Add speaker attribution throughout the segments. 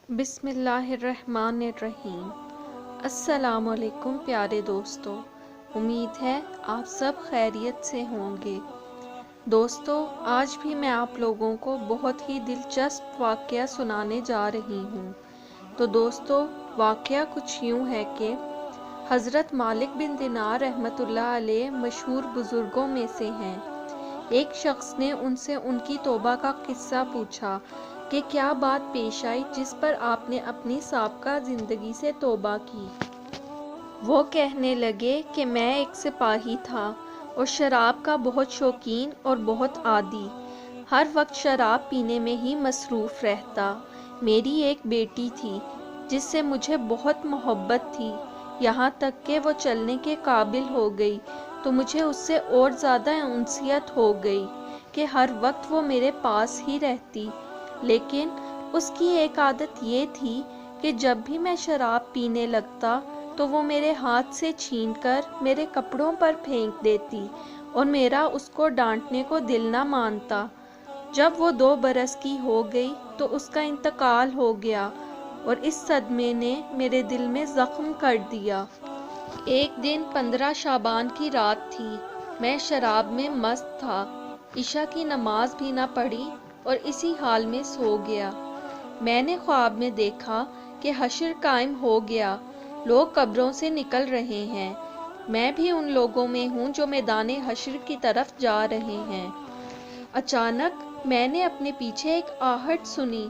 Speaker 1: بسم اللہ الرحمن الرحیم۔ السلام علیکم پیارے دوستو، امید ہے آپ سب خیریت سے ہوں گے۔ دوستو، آج بھی میں آپ لوگوں کو بہت ہی دلچسپ واقعہ سنانے جا رہی ہوں۔ تو دوستو، واقعہ کچھ یوں ہے کہ حضرت مالک بن دینار رحمۃ اللہ علیہ مشہور بزرگوں میں سے ہیں۔ ایک شخص نے ان سے ان کی توبہ کا قصہ پوچھا کہ کیا بات پیش آئی جس پر آپ نے اپنی سابقہ زندگی سے توبہ کی۔ وہ کہنے لگے کہ میں ایک سپاہی تھا اور شراب کا بہت شوقین اور بہت عادی، ہر وقت شراب پینے میں ہی مصروف رہتا۔ میری ایک بیٹی تھی جس سے مجھے بہت محبت تھی، یہاں تک کہ وہ چلنے کے قابل ہو گئی تو مجھے اس سے اور زیادہ انسیت ہو گئی کہ ہر وقت وہ میرے پاس ہی رہتی۔ لیکن اس کی ایک عادت یہ تھی کہ جب بھی میں شراب پینے لگتا تو وہ میرے ہاتھ سے چھین کر میرے کپڑوں پر پھینک دیتی اور میرا اس کو ڈانٹنے کو دل نہ مانتا۔ جب وہ 2 برس کی ہو گئی تو اس کا انتقال ہو گیا اور اس صدمے نے میرے دل میں زخم کر دیا۔ ایک دن 15 شعبان کی رات تھی، میں شراب میں مست تھا، عشاء کی نماز بھی نہ پڑھی اور اسی حال میں سو گیا۔ میں نے خواب میں دیکھا کہ حشر قائم ہو گیا، لوگ قبروں سے نکل رہے ہیں، میں بھی ان لوگوں میں ہوں جو میدان حشر کی طرف جا رہے ہیں۔ اچانک میں نے اپنے پیچھے ایک آہٹ سنی۔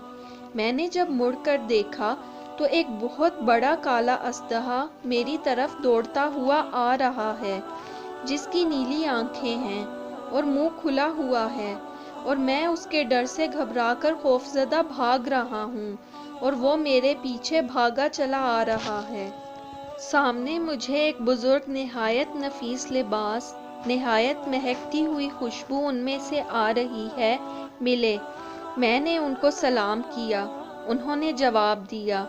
Speaker 1: میں نے جب مڑ کر دیکھا تو ایک بہت بڑا کالا اژدہا میری طرف دوڑتا ہوا آ رہا ہے، جس کی نیلی آنکھیں ہیں اور منہ کھلا ہوا ہے، اور میں اس کے ڈر سے گھبرا کر خوفزدہ بھاگ رہا ہوں اور وہ میرے پیچھے بھاگا چلا آ رہا ہے۔ سامنے مجھے ایک بزرگ نہایت نفیس لباس، نہایت مہکتی ہوئی خوشبو ان میں سے آ رہی ہے، ملے۔ میں نے ان کو سلام کیا، انہوں نے جواب دیا۔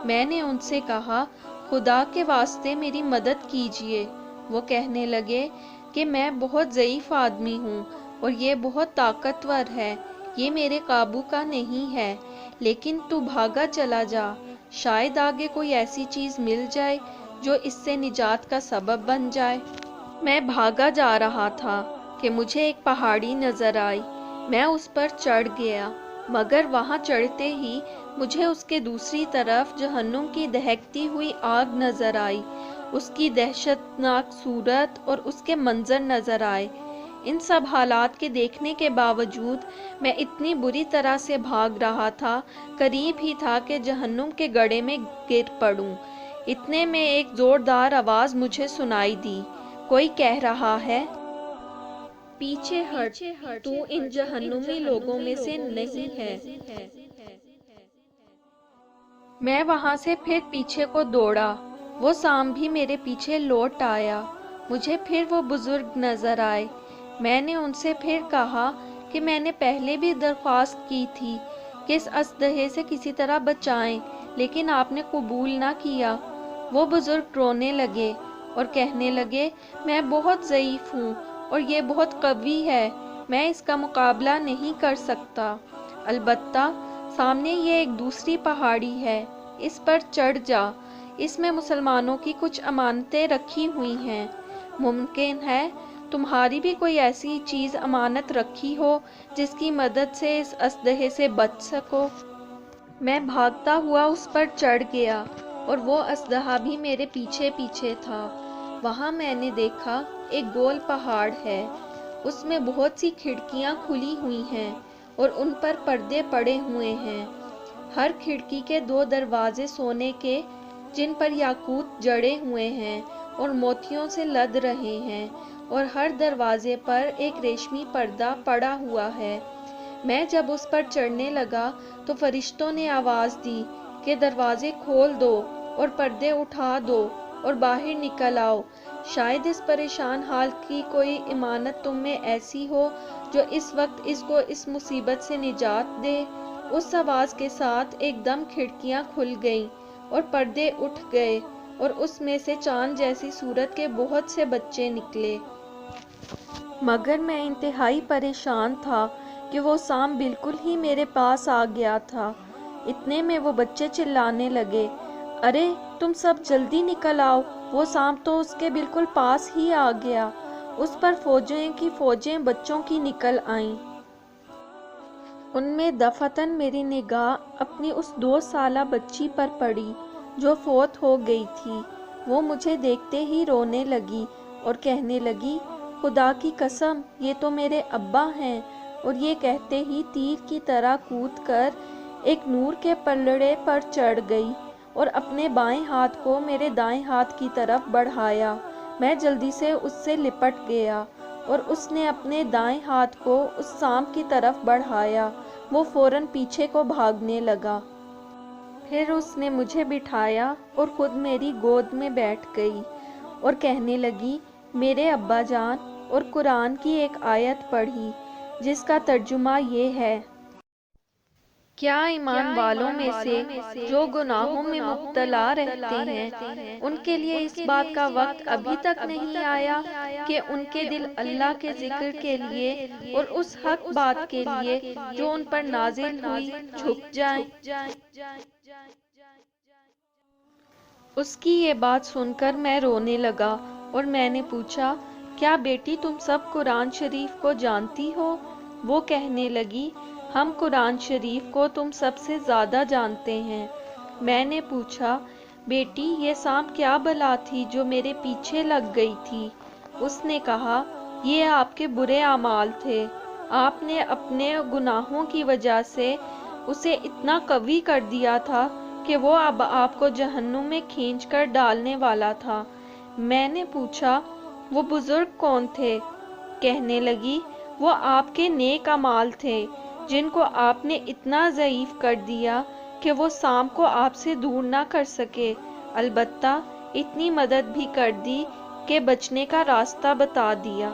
Speaker 1: میں نے ان سے کہا، خدا کے واسطے میری مدد کیجیے۔ وہ کہنے لگے کہ میں بہت ضعیف آدمی ہوں اور یہ بہت طاقتور ہے، یہ میرے قابو کا نہیں ہے، لیکن تو بھاگا چلا جا، شاید آگے کوئی ایسی چیز مل جائے جو اس سے نجات کا سبب بن جائے۔ میں بھاگا جا رہا تھا کہ مجھے ایک پہاڑی نظر آئی۔ میں اس پر چڑھ گیا، مگر وہاں چڑھتے ہی مجھے اس کے دوسری طرف جہنم کی دہکتی ہوئی آگ نظر آئی، اس کی دہشتناک صورت اور اس کے منظر نظر آئے۔ ان سب حالات کے دیکھنے کے باوجود میں اتنی بری طرح سے بھاگ رہا تھا، قریب ہی تھا کہ جہنم کے گڑھے میں گر پڑوں۔ اتنے میں ایک زوردار آواز مجھے سنائی دی، کوئی کہہ رہا ہے، پیچھے ہٹ، تو ان جہنمی لوگوں میں سے نہیں ہے۔ میں وہاں سے پھر پیچھے کو دوڑا، وہ سام بھی میرے پیچھے لوٹ آیا۔ مجھے پھر وہ بزرگ نظر آئے۔ میں نے ان سے پھر کہا کہ میں نے پہلے بھی درخواست کی تھی کہ اس اژدہے سے کسی طرح بچائیں، لیکن آپ نے قبول نہ کیا۔ وہ بزرگ رونے لگے اور کہنے لگے، میں بہت ضعیف ہوں اور یہ بہت قوی ہے، میں اس کا مقابلہ نہیں کر سکتا۔ البتہ سامنے یہ ایک دوسری پہاڑی ہے، اس پر چڑھ جا، اس میں مسلمانوں کی کچھ امانتیں رکھی ہوئی ہیں، ممکن ہے تمہاری بھی کوئی ایسی چیز امانت رکھی ہو جس کی مدد سے اس اژدہے سے بچ سکو۔ میں بھاگتا ہوا اس پر چڑھ گیا اور وہ اژدہا بھی میرے پیچھے پیچھے تھا۔ وہاں میں نے دیکھا ایک گول پہاڑ ہے، اس میں بہت سی کھڑکیاں کھلی ہوئی ہیں اور ان پر پردے پڑے ہوئے ہیں۔ ہر کھڑکی کے 2 دروازے سونے کے، جن پر یاقوت جڑے ہوئے ہیں اور موتیوں سے لد رہے ہیں، اور ہر دروازے پر ایک ریشمی پردہ پڑا ہوا ہے۔ میں جب اس پر چڑھنے لگا تو فرشتوں نے آواز دی کہ دروازے کھول دو اور پردے اٹھا دو اور باہر نکل آؤ، شاید اس پریشان حال کی کوئی امانت تم میں ایسی ہو جو اس وقت اس کو اس مصیبت سے نجات دے۔ اس آواز کے ساتھ ایک دم کھڑکیاں کھل گئیں اور پردے اٹھ گئے اور اس میں سے چاند جیسی صورت کے بہت سے بچے نکلے۔ مگر میں انتہائی پریشان تھا کہ وہ سام بالکل ہی میرے پاس آ گیا تھا۔ اتنے میں وہ بچے چلانے لگے، ارے تم سب جلدی نکل آؤ، وہ سانپ تو اس کے بالکل پاس ہی آ گیا۔ اس پر فوجیں کی فوجیں بچوں کی نکل آئیں۔ ان میں دفعتاً میری نگاہ اپنی اس 2 سالہ بچی پر پڑی جو فوت ہو گئی تھی۔ وہ مجھے دیکھتے ہی رونے لگی اور کہنے لگی، خدا کی قسم یہ تو میرے ابا ہیں، اور یہ کہتے ہی تیر کی طرح کود کر ایک نور کے پلڑے پر چڑھ گئی اور اپنے بائیں ہاتھ کو میرے دائیں ہاتھ کی طرف بڑھایا۔ میں جلدی سے اس سے لپٹ گیا اور اس نے اپنے دائیں ہاتھ کو اس سانپ کی طرف بڑھایا۔ وہ فوراً پیچھے کو بھاگنے لگا۔ پھر اس نے مجھے بٹھایا اور خود میری گود میں بیٹھ گئی اور کہنے لگی، میرے ابا جان، اور قرآن کی ایک آیت پڑھی جس کا ترجمہ یہ ہے، کیا ایمان والوں میں سے جو گناہوں میں مبتلا رہتے ہیں ان کے لیے اس بات کا وقت ابھی تک نہیں آیا کہ ان کے دل اللہ کے ذکر کے لیے اور اس حق بات کے لیے جو ان پر نازل ہوئی جھک جائیں؟ اس کی یہ بات سن کر میں رونے لگا اور میں نے پوچھا، کیا بیٹی تم سب قرآن شریف کو جانتی ہو؟ وہ کہنے لگی، ہم قرآن شریف کو تم سب سے زیادہ جانتے ہیں۔ میں نے پوچھا، بیٹی یہ سانپ کیا بلا تھی جو میرے پیچھے لگ گئی تھی؟ اس نے کہا، یہ آپ کے برے اعمال تھے، آپ نے اپنے گناہوں کی وجہ سے اسے اتنا قوی کر دیا تھا کہ وہ اب آپ کو جہنم میں کھینچ کر ڈالنے والا تھا۔ میں نے پوچھا، وہ بزرگ کون تھے؟ کہنے لگی، وہ آپ کے نیک اعمال تھے جن کو آپ نے اتنا ضعیف کر دیا کہ وہ سانپ کو آپ سے دور نہ کر سکے، البتہ اتنی مدد بھی کر دی کہ بچنے کا راستہ بتا دیا۔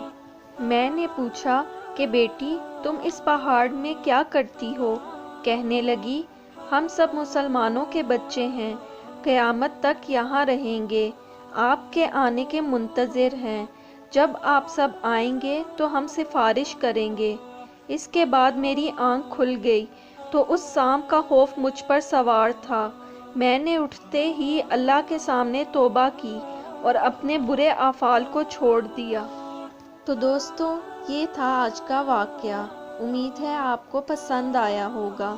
Speaker 1: میں نے پوچھا کہ بیٹی تم اس پہاڑ میں کیا کرتی ہو؟ کہنے لگی، ہم سب مسلمانوں کے بچے ہیں، قیامت تک یہاں رہیں گے، آپ کے آنے کے منتظر ہیں، جب آپ سب آئیں گے تو ہم سفارش کریں گے۔ اس کے بعد میری آنکھ کھل گئی تو اس سانپ کا خوف مجھ پر سوار تھا۔ میں نے اٹھتے ہی اللہ کے سامنے توبہ کی اور اپنے برے افعال کو چھوڑ دیا۔ تو دوستو، یہ تھا آج کا واقعہ۔ امید ہے آپ کو پسند آیا ہوگا۔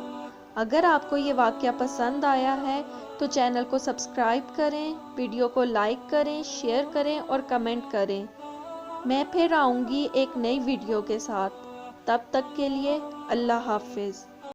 Speaker 1: اگر آپ کو یہ واقعہ پسند آیا ہے تو چینل کو سبسکرائب کریں، ویڈیو کو لائک کریں، شیئر کریں اور کمنٹ کریں۔ میں پھر آؤں گی ایک نئی ویڈیو کے ساتھ۔ تب تک کے لیے اللہ حافظ۔